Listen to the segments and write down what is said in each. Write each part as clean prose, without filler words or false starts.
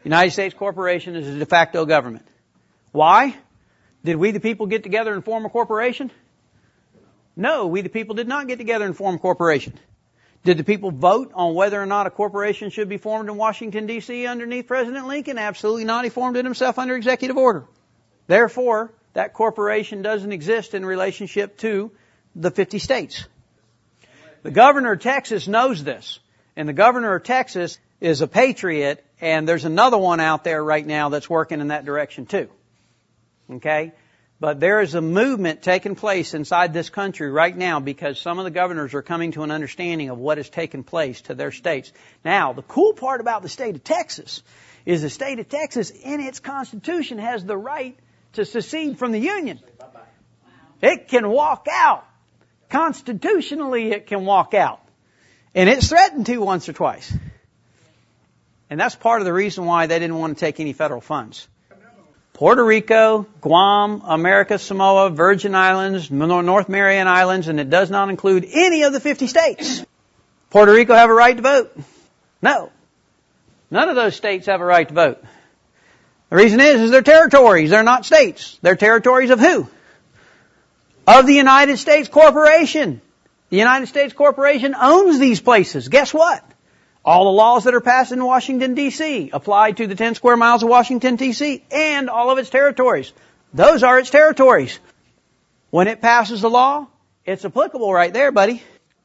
United States corporation is a de facto government. Why? Did we the people get together and form a corporation? No, we the people did not get together and form a corporation. Did the people vote on whether or not a corporation should be formed in Washington, D.C. underneath President Lincoln? Absolutely not. He formed it himself under executive order. Therefore, that corporation doesn't exist in relationship to the 50 states. The governor of Texas knows this. And the governor of Texas is a patriot, and there's another one out there right now that's working in that direction too. Okay? But there is a movement taking place inside this country right now because some of the governors are coming to an understanding of what has taken place to their states. Now, the cool part about the state of Texas is the state of Texas in its constitution has the right to secede from the Union. It can walk out. Constitutionally, it can walk out. And it's threatened to once or twice. And that's part of the reason why they didn't want to take any federal funds. Puerto Rico, Guam, America, Samoa, Virgin Islands, North Mariana Islands, and it does not include any of the 50 states. Puerto Rico have a right to vote? No. None of those states have a right to vote. The reason is they're territories. They're not states. They're territories of who? Of the United States Corporation. The United States Corporation owns these places. Guess what? All the laws that are passed in Washington, D.C. apply to the 10 square miles of Washington, D.C. and all of its territories. Those are its territories. When it passes the law, it's applicable right there, buddy.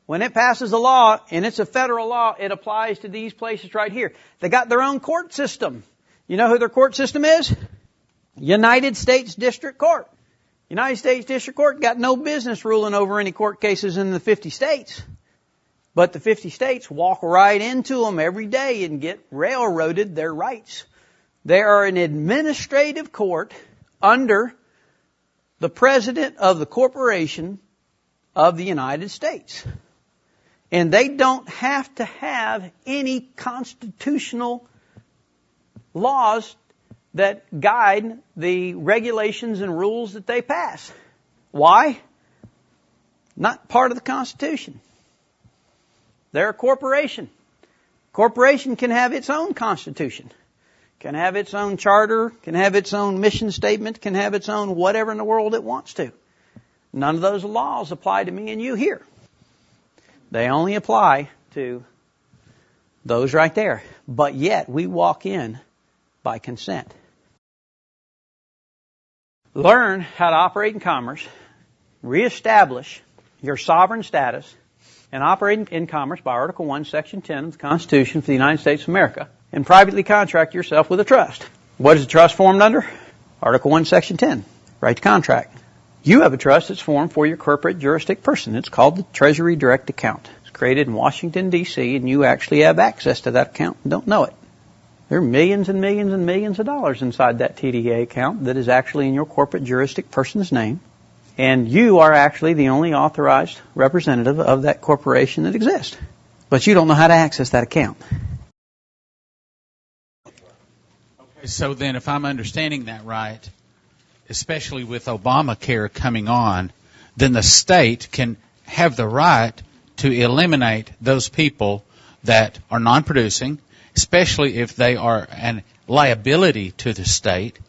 When it passes the law, and it's a federal law, it applies to these places right here. They got their own court system. You know who their court system is? United States District Court. United States District Court got no business ruling over any court cases in the 50 states. But the 50 states walk right into them every day and get railroaded their rights. They are an administrative court under the president of the corporation of the United States. And they don't have to have any constitutional laws that guide the regulations and rules that they pass. Why? Not part of the Constitution. They're a corporation. Corporation can have its own constitution, can have its own charter, can have its own mission statement, can have its own whatever in the world it wants to. None of those laws apply to me and you here. They only apply to those right there. But yet we walk in by consent. Learn how to operate in commerce, reestablish your sovereign status, and operate in commerce by Article 1, Section 10 of the Constitution for the United States of America, and privately contract yourself with a trust. What is a trust formed under? Article 1, Section 10, right to contract. You have a trust that's formed for your corporate juristic person. It's called the Treasury Direct Account. It's created in Washington, D.C., and you actually have access to that account and don't know it. There are millions and millions and millions of dollars inside that TDA account that is actually in your corporate juristic person's name. And you are actually the only authorized representative of that corporation that exists. But you don't know how to access that account. Okay, so then if I'm understanding that right, especially with Obamacare coming on, then the state can have the right to eliminate those people that are non-producing, especially if they are a liability to the state.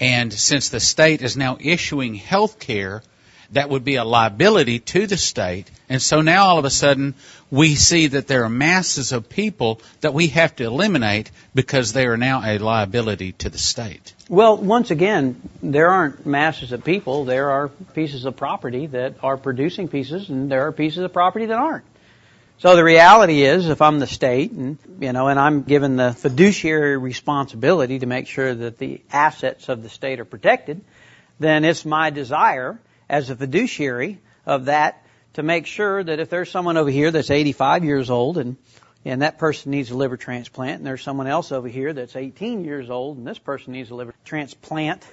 And since the state is now issuing health care, that would be a liability to the state. And so now all of a sudden we see that there are masses of people that we have to eliminate because they are now a liability to the state. Well, once again, there aren't masses of people. There are pieces of property that are producing pieces, and there are pieces of property that aren't. So the reality is, if I'm the state, and I'm given the fiduciary responsibility to make sure that the assets of the state are protected, then it's my desire as a fiduciary of that to make sure that if there's someone over here that's 85 years old and that person needs a liver transplant, and there's someone else over here that's 18 years old and this person needs a liver transplant,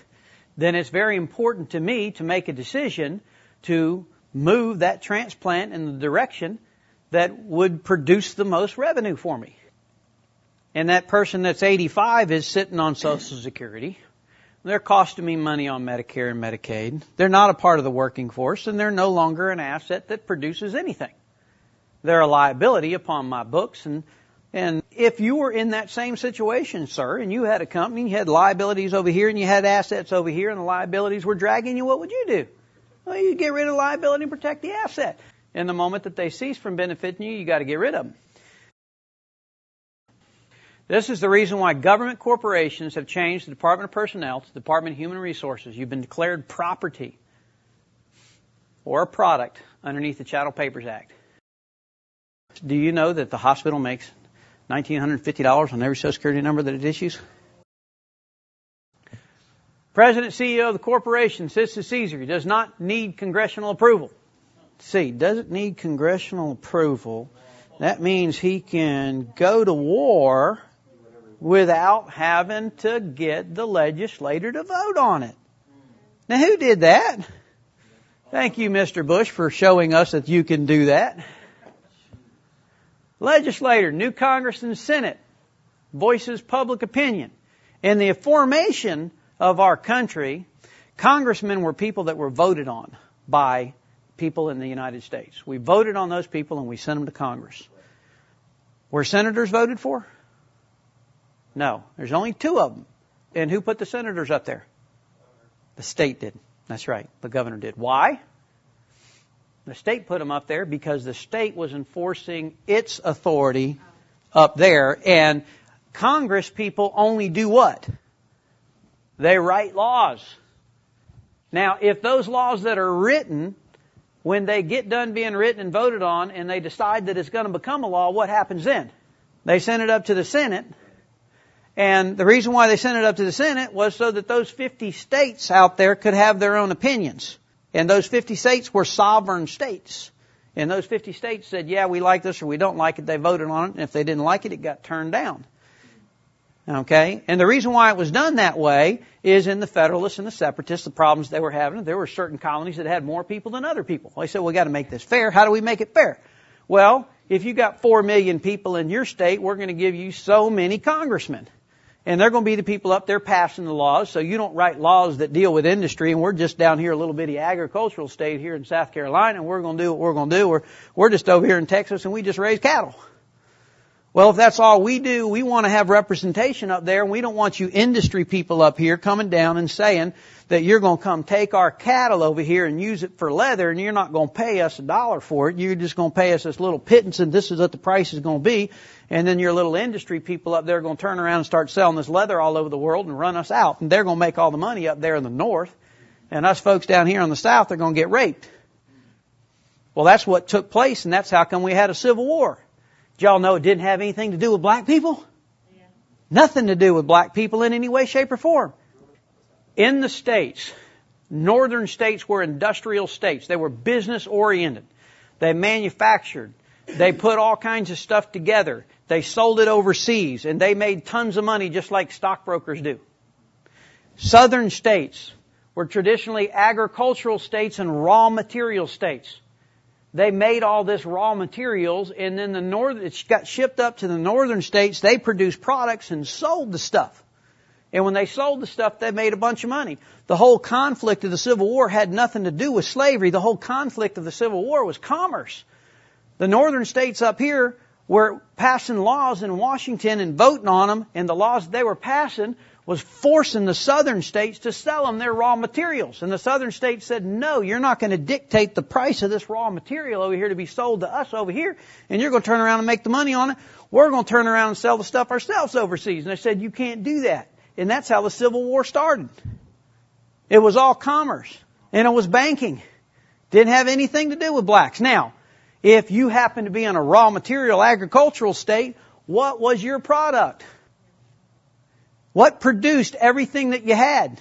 then it's very important to me to make a decision to move that transplant in the direction that would produce the most revenue for me. And that person that's 85 is sitting on Social Security. They're costing me money on Medicare and Medicaid. They're not a part of the working force, and they're no longer an asset that produces anything. They're a liability upon my books, and And if you were in that same situation, sir, and you had a company, you had liabilities over here and you had assets over here and the liabilities were dragging you, what would you do? Well, you'd get rid of the liability and protect the asset. In the moment that they cease from benefiting you, you got to get rid of them. This is the reason why government corporations have changed the Department of Personnel to the Department of Human Resources. You've been declared property or a product underneath the Chattel Papers Act. Do you know that the hospital makes $1,950 on every Social Security number that it issues? President, CEO of the corporation sits to Caesar. He does not need congressional approval. See, doesn't need congressional approval. That means he can go to war without having to get the legislator to vote on it. Now, who did that? Thank you, Mr. Bush, for showing us that you can do that. Legislator, new Congress and Senate, voices public opinion. In the formation of our country, congressmen were people that were voted on by people in the United States. We voted on those people and we sent them to Congress. Were senators voted for? No. There's only 2 of them. And who put the senators up there? The state did. That's right. The governor did. Why? The state put them up there because the state was enforcing its authority up there. And Congress people only do what? They write laws. Now, if those laws that are written, when they get done being written and voted on and they decide that it's going to become a law, what happens then? They send it up to the Senate. And the reason why they sent it up to the Senate was so that those 50 states out there could have their own opinions. And those 50 states were sovereign states. And those 50 states said, yeah, we like this or we don't like it. They voted on it. And if they didn't like it, it got turned down. Okay? And the reason why it was done that way is in the Federalists and the Separatists, the problems they were having. There were certain colonies that had more people than other people. They said, we got to make this fair. How do we make it fair? Well, if you got 4 million people in your state, we're going to give you so many congressmen. And they're going to be the people up there passing the laws, so you don't write laws that deal with industry, and we're just down here a little bitty agricultural state here in South Carolina, and we're going to do what we're going to do. We're just over here in Texas, and we just raise cattle. Well, if that's all we do, we want to have representation up there, and we don't want you industry people up here coming down and saying that you're going to come take our cattle over here and use it for leather, and you're not going to pay us $1 for it. You're just going to pay us this little pittance, and this is what the price is going to be. And then your little industry people up there are going to turn around and start selling this leather all over the world and run us out. And they're going to make all the money up there in the north. And us folks down here in the south are going to get raped. Well, that's what took place, and that's how come we had a civil war. Did y'all know it didn't have anything to do with black people? Yeah. Nothing to do with black people in any way, shape, or form. In the states, northern states were industrial states. They were business oriented. They manufactured. They put all kinds of stuff together. They sold it overseas, and they made tons of money just like stockbrokers do. Southern states were traditionally agricultural states and raw material states. They made all this raw materials, and then it got shipped up to the northern states. They produced products and sold the stuff. And when they sold the stuff, they made a bunch of money. The whole conflict of the Civil War had nothing to do with slavery. The whole conflict of the Civil War was commerce. The northern states up here were passing laws in Washington and voting on them, and the laws they were passing was forcing the southern states to sell them their raw materials. And the southern states said, no, you're not going to dictate the price of this raw material over here to be sold to us over here, and you're going to turn around and make the money on it. We're going to turn around and sell the stuff ourselves overseas. And they said, you can't do that. And that's how the Civil War started. It was all commerce, and it was banking. Didn't have anything to do with blacks. Now, if you happen to be in a raw material agricultural state, what was your product? What produced everything that you had?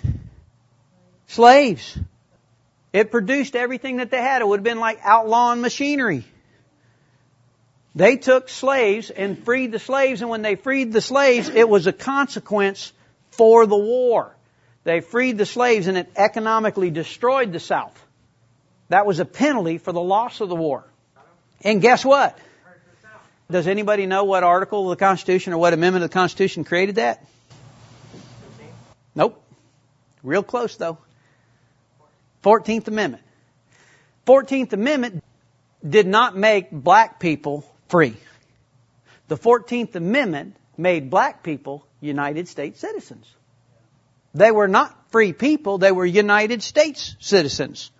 Slaves. It produced everything that they had. It would have been like outlawing machinery. They took slaves and freed the slaves, and when they freed the slaves, it was a consequence for the war. They freed the slaves, and it economically destroyed the South. That was a penalty for the loss of the war. And guess what? Does anybody know what article of the Constitution or what amendment of the Constitution created that? Nope. Real close, though. 14th Amendment. 14th Amendment did not make black people free. The 14th Amendment made black people United States citizens. They were not free people, they were United States citizens.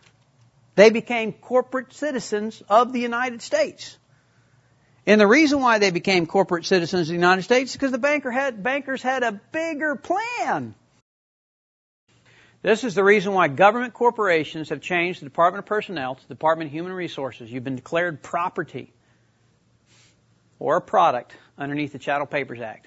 They became corporate citizens of the United States. And the reason why they became corporate citizens of the United States is because the bankers had a bigger plan. This is the reason why government corporations have changed the Department of Personnel to the Department of Human Resources. You've been declared property or a product underneath the Chattel Papers Act.